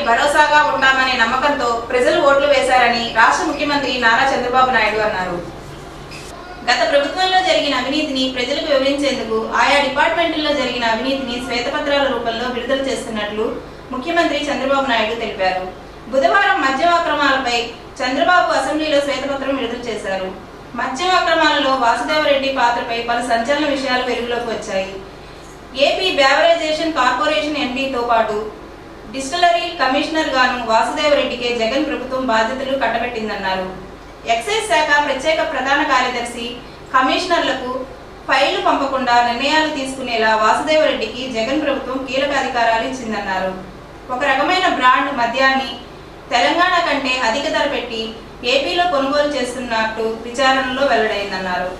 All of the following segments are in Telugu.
భరోసాగా ఉంటామనే నమ్మకంతో ప్రజలు ఓట్లు వేశారని రాష్ట్ర ముఖ్యమంత్రి నారా చంద్రబాబు నాయుడు అన్నారు. గత ప్రభుత్వంలో జరిగిన అవినీతిని ప్రజలకు వివరించేందుకు ఆయా డిపార్ట్మెంట్లలో జరిగిన అవినీతిని శ్వేతపత్రాల రూపంలో విడుదల చేస్తున్నట్లు ముఖ్యమంత్రి చంద్రబాబు నాయుడు తెలిపారు. బుధవారం మద్యం అక్రమాలపై చంద్రబాబు అసెంబ్లీలో శ్వేతపత్రం విడుదల చేశారు. మద్యం అక్రమాలలో వాసుదేవరెడ్డి పాత్రపై పలు సంచలన విషయాలు వెలుగులోకి వచ్చాయి. ఏపీ బ్యావరైజేషన్ కార్పొరేషన్ ఎండీతో పాటు డిస్టిలరీ కమిషనర్ గాను వాసుదేవరెడ్డికే జగన్ ప్రభుత్వం బాధ్యతలు కట్టబెట్టిందన్నారు. ఎక్సైజ్ శాఖ ప్రత్యేక ప్రధాన కార్యదర్శి కమిషనర్లకు ఫైళ్లు పంపకుండా నిర్ణయాలు తీసుకునేలా వాసుదేవరెడ్డికి జగన్ ప్రభుత్వం కీలక అధికారాలు ఇచ్చిందన్నారు. ఒక రకమైన బ్రాండ్ మద్యాన్ని తెలంగాణ కంటే అధిక ధర పెట్టి ఏపీలో కొనుగోలు చేస్తున్నట్టు విచారణలో వెల్లడైందన్నారు.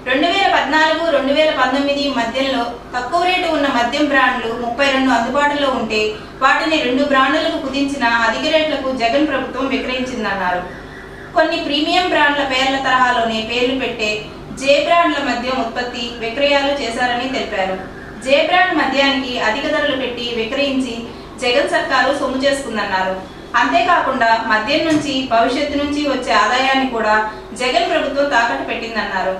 2014-2019 మధ్యంలో తక్కువ రేటు ఉన్న మద్యం బ్రాండ్లు 32 అందుబాటులో ఉంటే వాటిని 2 బ్రాండ్లకు కుదించిన అధిక రేట్లకు జగన్ ప్రభుత్వం విక్రయించిందన్నారు. కొన్ని ప్రీమియం బ్రాండ్ల పేర్ల తరహాలోనే పేర్లు పెట్టే జే బ్రాండ్ల మద్యం ఉత్పత్తి విక్రయాలు చేశారని తెలిపారు. జే బ్రాండ్ మద్యానికి అధిక ధరలు పెట్టి విక్రయించి జగన్ సర్కారు సొమ్ము చేసుకుందన్నారు. అంతేకాకుండా మద్యం నుంచి భవిష్యత్తు నుంచి వచ్చే ఆదాయాన్ని కూడా జగన్ ప్రభుత్వం తాకట్టు పెట్టిందన్నారు.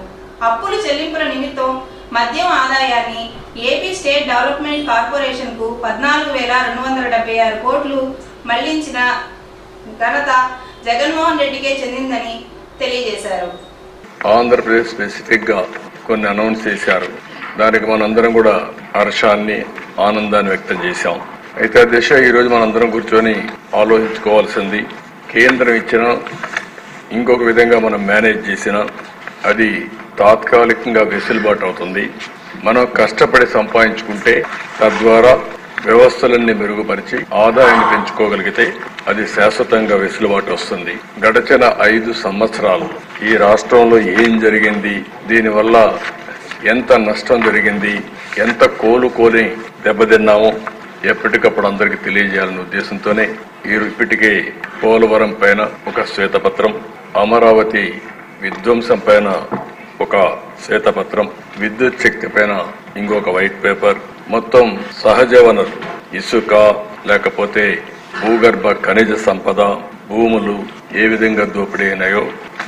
అప్పులు చెల్లింపుల నిమిత్తం మద్యం ఆదాయాన్ని ఏపీ స్టేట్ డెవలప్మెంట్ కార్పొరేషన్ కు 14,276 కోట్లు మళ్లించిన ఘనత జగన్మోహన్ రెడ్డికే చెందిందని తెలియజేశారు. ఆంధ్రప్రదేశ్ స్పెసిఫిక్ గా కొన్ని అనౌన్స్ చేశారు. దానికి మనందరం కూడా హర్షాన్ని ఆనందాన్ని వ్యక్తం చేశాం. అయితే ఆ దిశ ఈరోజు మనందరం కూర్చొని ఆలోచించుకోవాల్సింది. కేంద్రం ఇచ్చిన ఇంకొక విధంగా మనం మేనేజ్ చేసిన అది తాత్కాలికంగా వెసులుబాటు అవుతుంది. మనం కష్టపడి సంపాదించుకుంటే తద్వారా వ్యవస్థలన్నీ మెరుగుపరిచి ఆదాయాన్ని పెంచుకోగలిగితే అది శాశ్వతంగా వెసులుబాటు వస్తుంది. గడిచిన 5 సంవత్సరాలు ఈ రాష్ట్రంలో ఏం జరిగింది, దీనివల్ల ఎంత నష్టం జరిగింది, ఎంత కోలుకోని దెబ్బతిన్నామో ఎప్పటికప్పుడు అందరికీ తెలియజేయాలనే ఉద్దేశంతోనే ఇప్పటికే పోలవరం పైన ఒక శ్వేతపత్రం, అమరావతి విధ్వంసం పైన ఒక శ్వేతపత్రం, విద్యుత్ శక్తి పైన ఇంకొక వైట్ పేపర్, మొత్తం సహజ వనరులు ఇసుక లేకపోతే భూగర్భ ఖనిజ సంపద భూములు ఏ విధంగా దోపిడీ అయినాయో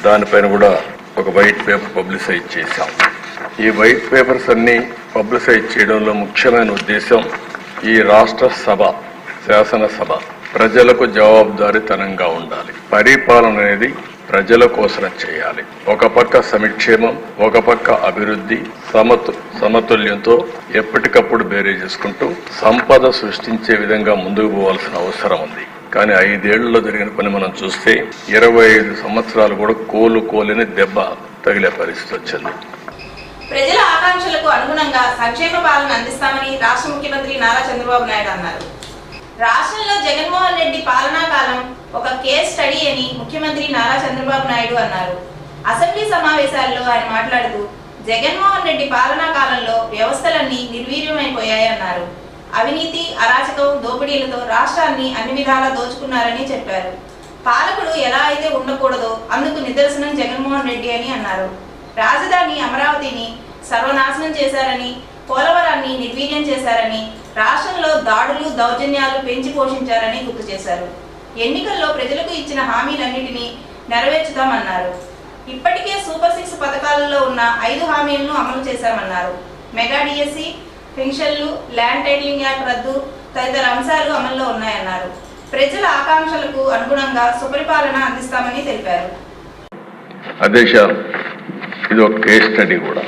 దానిపైన కూడా ఒక వైట్ పేపర్ పబ్లిసైజ్ చేశాం. ఈ వైట్ పేపర్స్ అన్ని పబ్లిసైజ్ చేయడంలో ముఖ్యమైన ఉద్దేశం ఈ రాష్ట్ర సభ శాసనసభ ప్రజలకు జవాబుదారీతనంగా ఉండాలి. పరిపాలన అనేది ప్రజల కోసం చేయాలి. ఒక పక్క సంక్షేమం, ఒక పక్క అభివృద్ధి సమతుల్యంతో ఎప్పటికప్పుడు బేరీ చేసుకుంటూ సంపద సృష్టించే విధంగా ముందుకు పోవాల్సిన అవసరం ఉంది. కానీ 5 ఏళ్లలో జరిగిన పని మనం చూస్తే 25 సంవత్సరాలు కూడా కోలుకోలేని దెబ్బ తగిలే పరిస్థితి వచ్చింది. ప్రజల ఆకాంక్షలకు అనుగుణంగా సంక్షేమ పాలన అందిస్తామని రాష్ట్ర ముఖ్యమంత్రి నారా చంద్రబాబు నాయుడు అన్నారు. రాష్ట్రంలో జగన్మోహన్ రెడ్డి పాలనా కాలం ఒక కేస్ స్టడీ అని ముఖ్యమంత్రి నారా చంద్రబాబు నాయుడు అన్నారు. అసెంబ్లీ సమావేశాల్లో ఆయన మాట్లాడుతూ జగన్మోహన్ రెడ్డి పాలనా కాలంలో వ్యవస్థలన్నీ నిర్వీర్యమైపోయాయన్నారు. అవినీతి, అరాచకం, దోపిడీలతో రాష్ట్రాన్ని అన్ని విధాలా దోచుకున్నారని చెప్పారు. పాలకుడు ఎలా అయితే ఉండకూడదో అందుకు నిదర్శనం జగన్మోహన్ రెడ్డి అని అన్నారు. రాజధాని అమరావతిని సర్వనాశనం చేశారని, పోలవరాన్ని నిర్వీర్యం చేశారని, రాష్ట్రంలో దాడులు, దౌర్జన్యాలు పెంచి పోషించారని గుర్తు చేశారు. ఎన్నికల్లో ప్రజలకు ఇచ్చిన హామీలన్నింటినీ నెరవేర్చుతామన్నారు. ఇప్పటికే సూపర్ 6 పథకాలలో ఉన్న 5 హామీలను అమలు చేశామన్నారు. మెగా డిఎస్సి, పెన్షన్లు, ల్యాండ్ టైటిలింగ్ యాక్ట్ రద్దు తదితర అంశాలు అమల్లో ఉన్నాయన్నారు. ప్రజల ఆకాంక్షలకు అనుగుణంగా సుపరిపాలన అందిస్తామని తెలిపారు. ఇది ఒక కేస్ స్టడీ కూడా.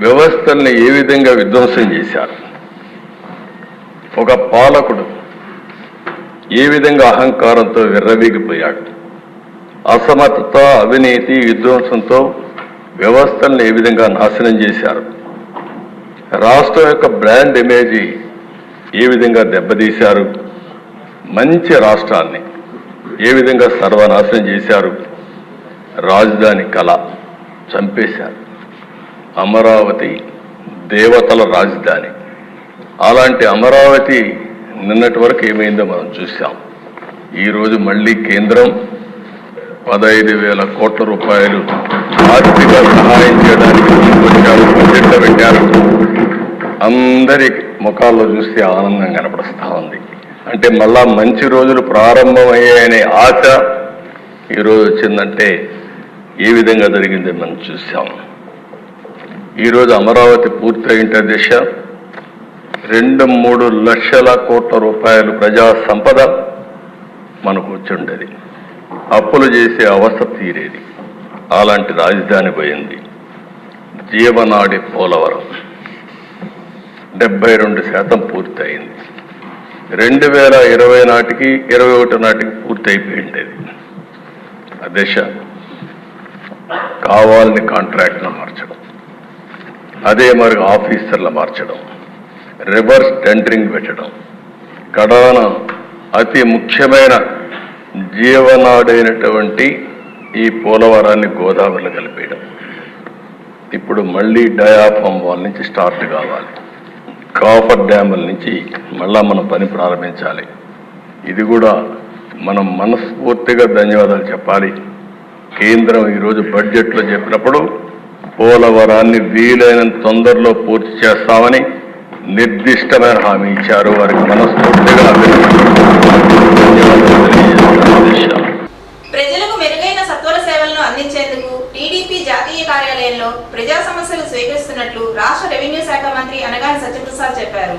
వ్యవస్థల్ని ఏ విధంగా విధ్వంసం చేశారు, ఒక పాలకుడు ఏ విధంగా అహంకారంతో విర్రవీగిపోయాడు, అసమర్థత, అవినీతి, విధ్వంసంతో వ్యవస్థల్ని ఏ విధంగా నాశనం చేశారు, రాష్ట్రం యొక్క బ్రాండ్ ఇమేజ్ ఏ విధంగా దెబ్బతీశారు, మంచి రాష్ట్రాన్ని ఏ విధంగా సర్వనాశనం చేశారు, రాజధాని కళ చంపేశారు. అమరావతి దేవతల రాజధాని. అలాంటి అమరావతి నిన్నటి వరకు ఏమైందో మనం చూసాం. ఈరోజు మళ్ళీ కేంద్రం 15,000 కోట్ల రూపాయలు ఆర్థిక సహాయం చేయడానికి ముందుకొచ్చారు, బడ్జెట్లో పెట్టారు. అందరి ముఖాల్లో చూస్తే ఆనందం కనపడుస్తూ ఉంది. అంటే మళ్ళా మంచి రోజులు ప్రారంభమయ్యాయనే ఆశ ఈరోజు వచ్చిందంటే ఏ విధంగా జరిగిందో మనం చూసాం. ఈరోజు అమరావతి పూర్తయింటే దిశ 2-3 లక్షల కోట్ల రూపాయలు ప్రజా సంపద మనకు వచ్చుండేది. అప్పులు చేసే అవస్థ తీరేది. అలాంటి రాజధాని పోయింది. జీవనాడి పోలవరం 72% పూర్తయింది. 2020 నాటికి 21 నాటికి పూర్తి అయిపోయింది. ఆ దిశ కావాలని కాంట్రాక్ట్ను మార్చడం, అదే మరి ఆఫీసర్లు మార్చడం, రివర్స్ టెండరింగ్ పెట్టడం, కడాన అతి ముఖ్యమైన జీవనాడైనటువంటి ఈ పోలవరాన్ని గోదావరిలో కలిపేయడం. ఇప్పుడు మళ్ళీ డయాఫామ్ వాల్ నుంచి స్టార్ట్ కావాలి. కాఫర్ డ్యాముల నుంచి మళ్ళా మనం పని ప్రారంభించాలి. ఇది కూడా మనం మనస్ఫూర్తిగా ధన్యవాదాలు చెప్పాలి. కేంద్రం ఈరోజు బడ్జెట్లో చెప్పినప్పుడు పోలవరాన్ని వీలైనంత తొందరలో పూర్తి చేస్తామని నిర్దిష్టమైన హామీ ఇచ్చారు. వారికి మనస్ఫూర్తిగా ప్రజలకు మెరుగైన సత్వర సేవలను అందించేందుకు టీడీపీ జాతీయ కార్యాలయంలో ప్రజా సమస్యలు స్వీకరిస్తున్నట్లు రాష్ట్ర రెవెన్యూ శాఖ మంత్రి అనగాని సత్యప్రసాద్ చెప్పారు.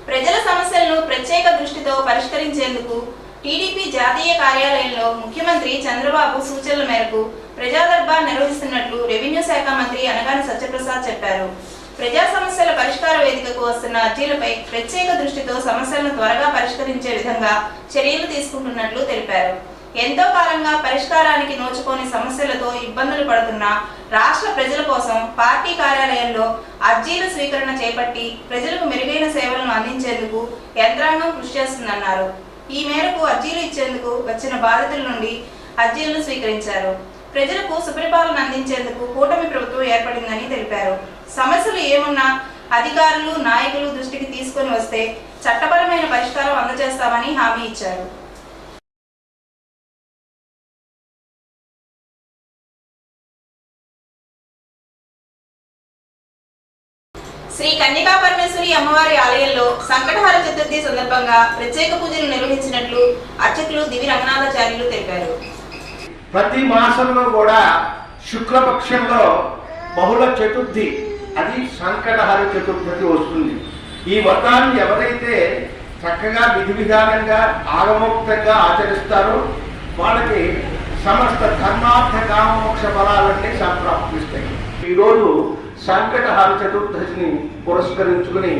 ప్రజల సమస్యలను ప్రత్యేక దృష్టితో పరిష్కరించేందుకు టీడీపీ జాతీయ కార్యాలయంలో ముఖ్యమంత్రి చంద్రబాబు సూచనల మేరకు ప్రజా దర్బార్ నిర్వహిస్తున్నట్లు రెవెన్యూ శాఖ మంత్రి అనగాని సత్యప్రసాద్ చెప్పారు. ప్రజా సమస్యల పరిష్కార వేదికకు వస్తున్న అర్జీలపై ప్రత్యేక దృష్టితో సమస్యలను త్వరగా పరిష్కరించే విధంగా చర్యలు తీసుకుంటున్నట్లు తెలిపారు. ఎంతో కాలంగా పరిష్కారానికి నోచుకోని సమస్యలతో ఇబ్బందులు పడుతున్న రాష్ట్ర ప్రజల కోసం పార్టీ కార్యాలయంలో అర్జీల స్వీకరణ చేపట్టి ప్రజలకు మెరుగైన సేవలను అందించేందుకు యంత్రాంగం కృషి చేస్తుందన్నారు. ఈ మేరకు అర్జీలు ఇచ్చేందుకు వచ్చిన బాధితుల నుండి అర్జీలను స్వీకరించారు. ప్రజలకు సుపరిపాలన అందించేందుకు కూటమి ప్రభుత్వం ఏర్పడిందని తెలిపారు. సమస్యలు ఏమున్నా అధికారులు, నాయకులు దృష్టికి తీసుకొని వస్తే చట్టపరమైన పరిష్కారం అందజేస్తామని హామీ ఇచ్చారు. శ్రీ కన్యకా పరమేశ్వరి అమ్మవారి ఆలయంలో సంకటహార చతుర్థి సందర్భంగా ప్రత్యేక పూజలు నిర్వహించినట్లు అర్చకులు దివి రంగనాథాచార్యులు తెలిపారు. ప్రతి మాసంలో కూడా శుక్లపక్షంలో బహుళ చతుర్థి, అది సంకటహార చతుర్థి వస్తుంది. ఈ వ్రతాన్ని ఎవరైతే చక్కగా విధి విధానంగా ఆగమోక్తంగా ఆచరిస్తారో వాళ్ళకి సమస్త ధర్మార్థ కామమోక్ష ఫలాలన్నీ సంప్రాప్తిస్తాయి. ఈరోజు సంకటహార చతుర్దశిని పురస్కరించుకుని